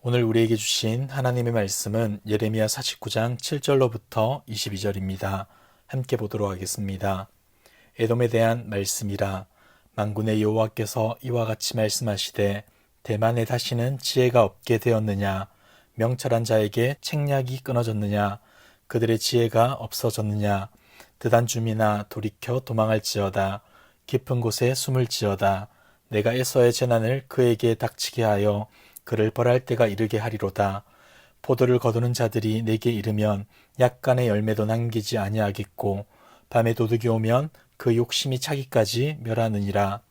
오늘 우리에게 주신 하나님의 말씀은 예레미야 49장 7절로부터 22절입니다. 함께 보도록 하겠습니다. 에돔에 대한 말씀이라. 만군의 여호와께서 이와 같이 말씀하시되 대만에 다시는 지혜가 없게 되었느냐. 명철한 자에게 책략이 끊어졌느냐. 그들의 지혜가 없어졌느냐. 드단줌이나 돌이켜 도망할지어다. 깊은 곳에 숨을지어다. 내가 에서의 재난을 그에게 닥치게 하여 그를 벌할 때가 이르게 하리로다. 포도를 거두는 자들이 내게 이르면 약간의 열매도 남기지 아니하겠고 밤에 도둑이 오면 그 욕심이 차기까지 멸하느니라.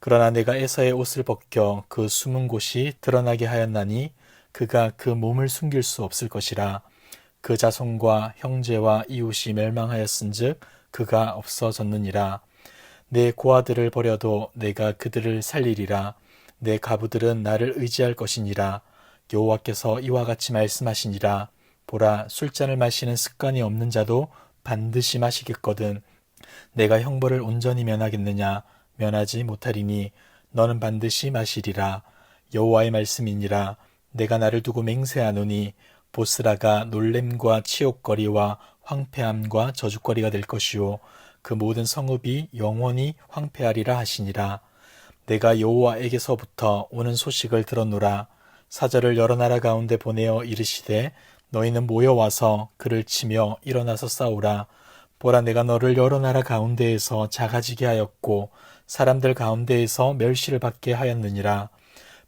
그러나 내가 에서의 옷을 벗겨 그 숨은 곳이 드러나게 하였나니 그가 그 몸을 숨길 수 없을 것이라. 그 자손과 형제와 이웃이 멸망하였은즉 그가 없어졌느니라. 내 고아들을 버려도 내가 그들을 살리리라. 내 가부들은 나를 의지할 것이니라. 여호와께서 이와 같이 말씀하시니라. 보라, 술잔을 마시는 습관이 없는 자도 반드시 마시겠거든. 내가 형벌을 온전히 면하겠느냐. 면하지 못하리니 너는 반드시 마시리라. 여호와의 말씀이니라. 내가 나를 두고 맹세하노니 보스라가 놀램과 치욕거리와 황폐함과 저주거리가 될 것이요 그 모든 성읍이 영원히 황폐하리라 하시니라. 내가 여호와에게서부터 오는 소식을 들었노라. 사절을 여러 나라 가운데 보내어 이르시되 너희는 모여와서 그를 치며 일어나서 싸우라. 보라, 내가 너를 여러 나라 가운데에서 작아지게 하였고 사람들 가운데에서 멸시를 받게 하였느니라.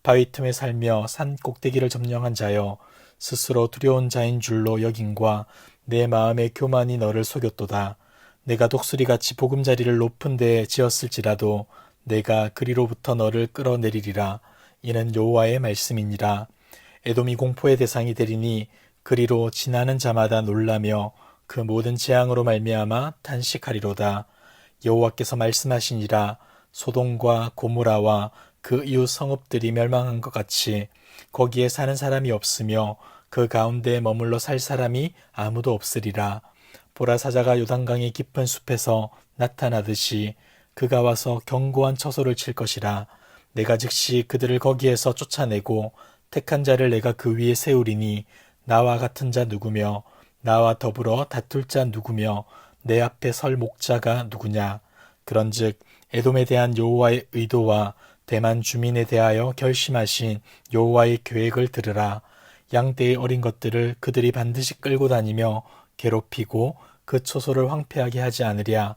바위 틈에 살며 산 꼭대기를 점령한 자여, 스스로 두려운 자인 줄로 여김과 내 마음의 교만이 너를 속였도다. 내가 독수리같이 보금자리를 높은 데에 지었을지라도 내가 그리로부터 너를 끌어내리리라. 이는 여호와의 말씀이니라. 에돔이 공포의 대상이 되리니 그리로 지나는 자마다 놀라며 그 모든 재앙으로 말미암아 탄식하리로다. 여호와께서 말씀하시니라. 소돔과 고모라와 그 이웃 성읍들이 멸망한 것 같이 거기에 사는 사람이 없으며 그 가운데에 머물러 살 사람이 아무도 없으리라. 보라, 사자가 요단강의 깊은 숲에서 나타나듯이 그가 와서 견고한 처소를 칠 것이라. 내가 즉시 그들을 거기에서 쫓아내고 택한 자를 내가 그 위에 세우리니 나와 같은 자 누구며 나와 더불어 다툴 자 누구며 내 앞에 설 목자가 누구냐. 그런즉 에돔에 대한 여호와의 의도와 대만 주민에 대하여 결심하신 여호와의 계획을 들으라. 양떼의 어린 것들을 그들이 반드시 끌고 다니며 괴롭히고 그 초소를 황폐하게 하지 않으랴.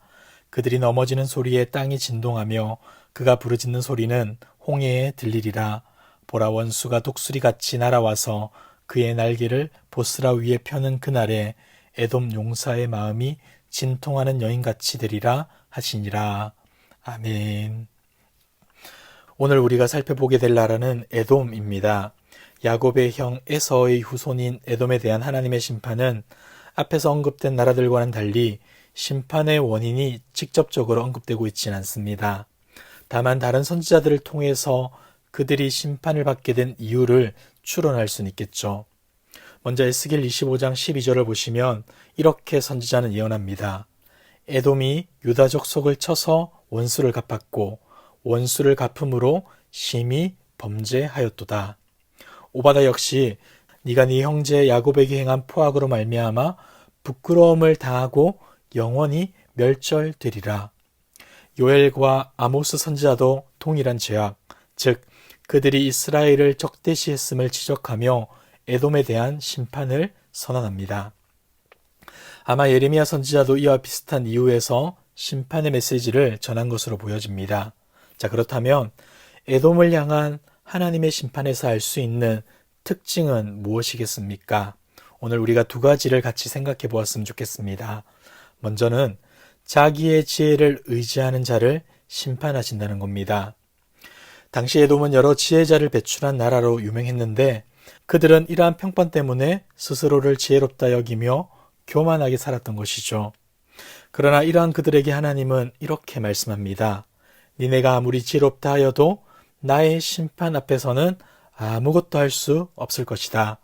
그들이 넘어지는 소리에 땅이 진동하며 그가 부르짖는 소리는 홍해에 들리리라. 보라, 원수가 독수리같이 날아와서 그의 날개를 보스라 위에 펴는 그날에 에돔 용사의 마음이 진통하는 여인같이 되리라 하시니라. 아멘. 오늘 우리가 살펴보게 될 나라는 에돔입니다. 야곱의 형 에서의 후손인 에돔에 대한 하나님의 심판은 앞에서 언급된 나라들과는 달리 심판의 원인이 직접적으로 언급되고 있지는 않습니다. 다만 다른 선지자들을 통해서 그들이 심판을 받게 된 이유를 추론할 수는 있겠죠. 먼저 에스겔 25장 12절을 보시면 이렇게 선지자는 예언합니다. 에돔이 유다족 속을 쳐서 원수를 갚았고 원수를 갚음으로 심히 범죄하였도다. 오바다 역시 네가 네 형제 야곱에게 행한 포악으로 말미암아 부끄러움을 당하고 영원히 멸절되리라. 요엘과 아모스 선지자도 동일한 죄악, 즉 그들이 이스라엘을 적대시했음을 지적하며 에돔에 대한 심판을 선언합니다. 아마 예레미야 선지자도 이와 비슷한 이유에서 심판의 메시지를 전한 것으로 보여집니다. 자, 그렇다면 에돔을 향한 하나님의 심판에서 알 수 있는 특징은 무엇이겠습니까? 오늘 우리가 두 가지를 같이 생각해 보았으면 좋겠습니다. 먼저는 자기의 지혜를 의지하는 자를 심판하신다는 겁니다. 당시 에돔은 여러 지혜자를 배출한 나라로 유명했는데 그들은 이러한 평판 때문에 스스로를 지혜롭다 여기며 교만하게 살았던 것이죠. 그러나 이러한 그들에게 하나님은 이렇게 말씀합니다. 니네가 아무리 지혜롭다 하여도 나의 심판 앞에서는 아무것도 할 수 없을 것이다.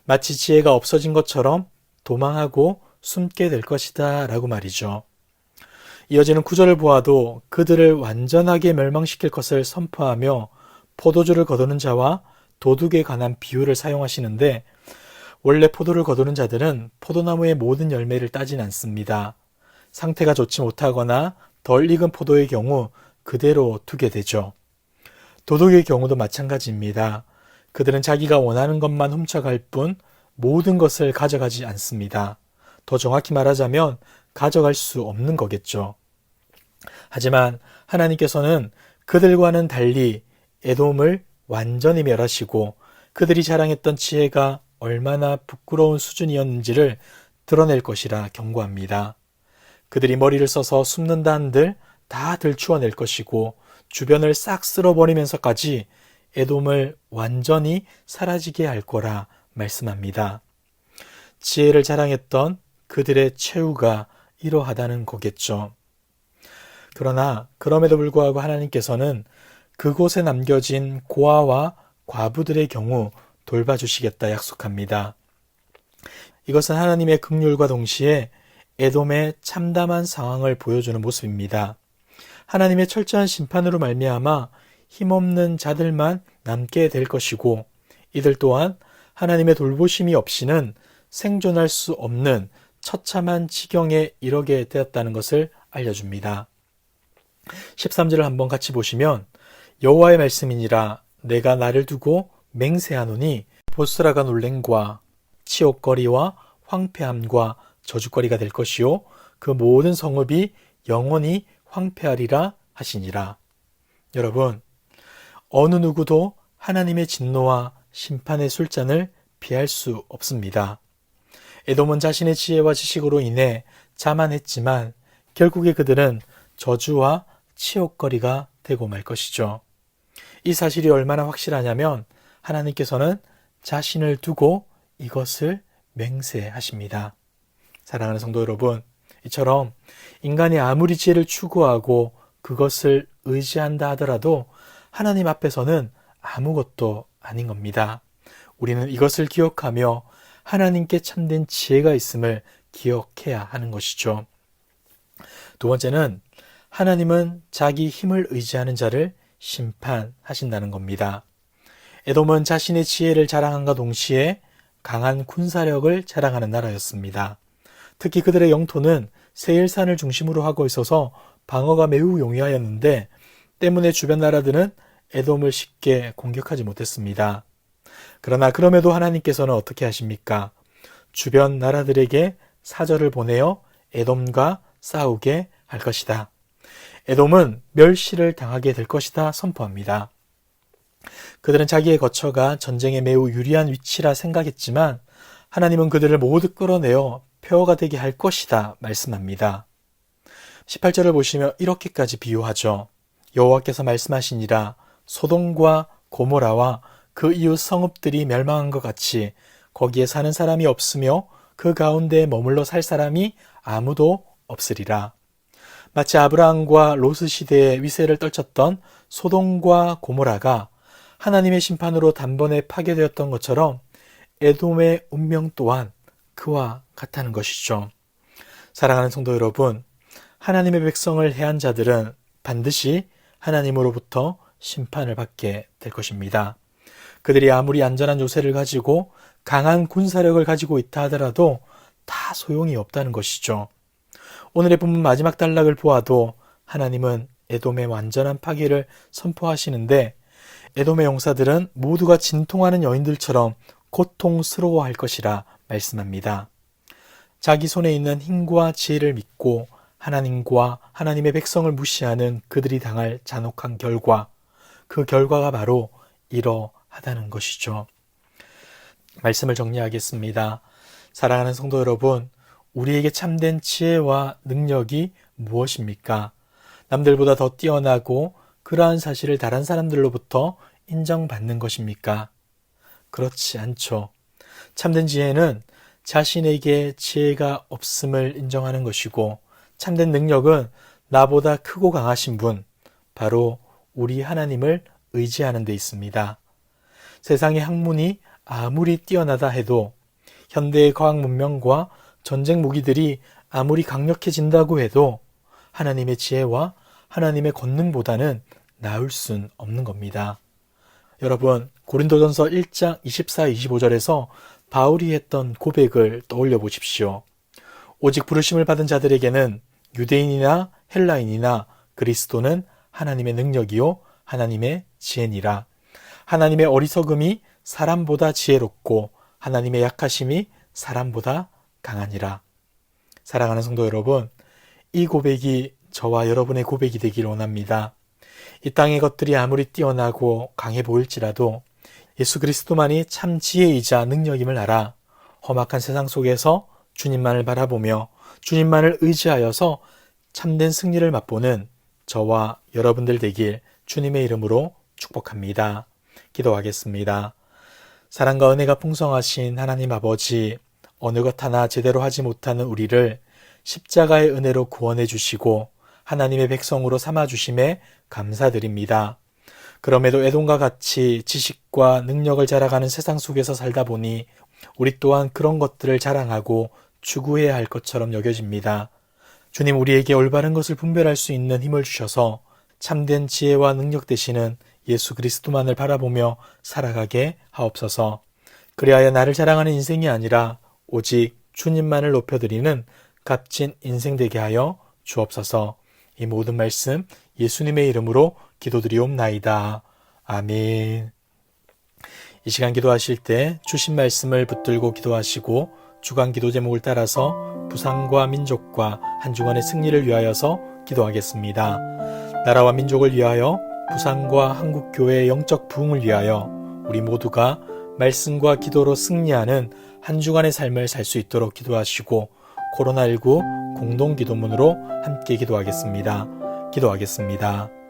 마치 지혜가 없어진 것처럼 도망하고 숨게 될 것이다 라고 말이죠. 이어지는 구절을 보아도 그들을 완전하게 멸망시킬 것을 선포하며 포도주를 거두는 자와 도둑에 관한 비유를 사용하시는데 원래 포도를 거두는 자들은 포도나무의 모든 열매를 따진 않습니다. 상태가 좋지 못하거나 덜 익은 포도의 경우 그대로 두게 되죠. 도둑의 경우도 마찬가지입니다. 그들은 자기가 원하는 것만 훔쳐갈 뿐 모든 것을 가져가지 않습니다. 더 정확히 말하자면 가져갈 수 없는 거겠죠. 하지만 하나님께서는 그들과는 달리 에돔을 완전히 멸하시고 그들이 자랑했던 지혜가 얼마나 부끄러운 수준이었는지를 드러낼 것이라 경고합니다. 그들이 머리를 써서 숨는다 한들 다 들추어낼 것이고 주변을 싹 쓸어버리면서까지 에돔을 완전히 사라지게 할 거라 말씀합니다. 지혜를 자랑했던 그들의 최후가 이러하다는 거겠죠. 그러나 그럼에도 불구하고 하나님께서는 그곳에 남겨진 고아와 과부들의 경우 돌봐주시겠다 약속합니다. 이것은 하나님의 긍휼과 동시에 에돔의 참담한 상황을 보여주는 모습입니다. 하나님의 철저한 심판으로 말미암아 힘없는 자들만 남게 될 것이고 이들 또한 하나님의 돌보심이 없이는 생존할 수 없는 처참한 지경에 이르게 되었다는 것을 알려줍니다. 13절을 한번 같이 보시면 여호와의 말씀이니라 내가 나를 두고 맹세하노니 보스라가 놀랭과 치욕거리와 황폐함과 저주거리가 될 것이요 그 모든 성읍이 영원히 황폐하리라 하시니라. 여러분, 어느 누구도 하나님의 진노와 심판의 술잔을 피할 수 없습니다. 에돔은 자신의 지혜와 지식으로 인해 자만했지만 결국에 그들은 저주와 치욕거리가 되고 말 것이죠. 이 사실이 얼마나 확실하냐면 하나님께서는 자신을 두고 이것을 맹세하십니다. 사랑하는 성도 여러분, 이처럼 인간이 아무리 지혜를 추구하고 그것을 의지한다 하더라도 하나님 앞에서는 아무것도 아닌 겁니다. 우리는 이것을 기억하며 하나님께 참된 지혜가 있음을 기억해야 하는 것이죠. 두 번째는 하나님은 자기 힘을 의지하는 자를 심판하신다는 겁니다. 에돔은 자신의 지혜를 자랑함과 동시에 강한 군사력을 자랑하는 나라였습니다. 특히 그들의 영토는 세일산을 중심으로 하고 있어서 방어가 매우 용이하였는데 때문에 주변 나라들은 에돔을 쉽게 공격하지 못했습니다. 그러나 그럼에도 하나님께서는 어떻게 하십니까? 주변 나라들에게 사절을 보내어 에돔과 싸우게 할 것이다. 에돔은 멸시를 당하게 될 것이다 선포합니다. 그들은 자기의 거처가 전쟁에 매우 유리한 위치라 생각했지만 하나님은 그들을 모두 끌어내어 표어가 되게 할 것이다 말씀합니다. 18절을 보시면 이렇게까지 비유하죠. 여호와께서 말씀하시니라 소돔과 고모라와 그 이웃 성읍들이 멸망한 것 같이 거기에 사는 사람이 없으며 그 가운데에 머물러 살 사람이 아무도 없으리라. 마치 아브라함과 로스 시대의 위세를 떨쳤던 소돔과 고모라가 하나님의 심판으로 단번에 파괴되었던 것처럼 에돔의 운명 또한 그와 같다는 것이죠. 사랑하는 성도 여러분, 하나님의 백성을 해한 자들은 반드시 하나님으로부터 심판을 받게 될 것입니다. 그들이 아무리 안전한 요새를 가지고 강한 군사력을 가지고 있다 하더라도 다 소용이 없다는 것이죠. 오늘의 본문 마지막 단락을 보아도 하나님은 에돔의 완전한 파괴를 선포하시는데 에돔의 용사들은 모두가 진통하는 여인들처럼 고통스러워할 것이라 말씀합니다. 자기 손에 있는 힘과 지혜를 믿고 하나님과 하나님의 백성을 무시하는 그들이 당할 잔혹한 결과, 그 결과가 바로 이러하다는 것이죠. 말씀을 정리하겠습니다. 사랑하는 성도 여러분, 우리에게 참된 지혜와 능력이 무엇입니까? 남들보다 더 뛰어나고 그러한 사실을 다른 사람들로부터 인정받는 것입니까? 그렇지 않죠. 참된 지혜는 자신에게 지혜가 없음을 인정하는 것이고 참된 능력은 나보다 크고 강하신 분, 바로 우리 하나님을 의지하는 데 있습니다. 세상의 학문이 아무리 뛰어나다 해도 현대의 과학 문명과 전쟁 무기들이 아무리 강력해진다고 해도 하나님의 지혜와 하나님의 권능보다는 나을 순 없는 겁니다. 여러분, 고린도전서 1장 24, 25절에서 바울이 했던 고백을 떠올려 보십시오. 오직 부르심을 받은 자들에게는 유대인이나 헬라인이나 그리스도는 하나님의 능력이요 하나님의 지혜니라. 하나님의 어리석음이 사람보다 지혜롭고 하나님의 약하심이 사람보다 강하니라. 사랑하는 성도 여러분, 이 고백이 저와 여러분의 고백이 되기를 원합니다. 이 땅의 것들이 아무리 뛰어나고 강해 보일지라도 예수 그리스도만이 참 지혜이자 능력임을 알아 험악한 세상 속에서 주님만을 바라보며 주님만을 의지하여서 참된 승리를 맛보는 저와 여러분들 되길 주님의 이름으로 축복합니다. 기도하겠습니다. 사랑과 은혜가 풍성하신 하나님 아버지, 어느 것 하나 제대로 하지 못하는 우리를 십자가의 은혜로 구원해 주시고 하나님의 백성으로 삼아 주심에 감사드립니다. 그럼에도 애동과 같이 지식과 능력을 자랑하는 세상 속에서 살다 보니 우리 또한 그런 것들을 자랑하고 추구해야 할 것처럼 여겨집니다. 주님, 우리에게 올바른 것을 분별할 수 있는 힘을 주셔서 참된 지혜와 능력 되시는 예수 그리스도만을 바라보며 살아가게 하옵소서. 그리하여 나를 자랑하는 인생이 아니라 오직 주님만을 높여드리는 값진 인생 되게 하여 주옵소서. 이 모든 말씀 예수님의 이름으로 기도드리옵나이다. 아멘. 이 시간 기도하실 때 주신 말씀을 붙들고 기도하시고 주간 기도 제목을 따라서 부상과 민족과 한 주간의 승리를 위하여서 기도하겠습니다. 나라와 민족을 위하여, 부상과 한국교회의 영적 부흥을 위하여 우리 모두가 말씀과 기도로 승리하는 한 주간의 삶을 살 수 있도록 기도하시고 코로나19 공동기도문으로 함께 기도하겠습니다. 기도하겠습니다.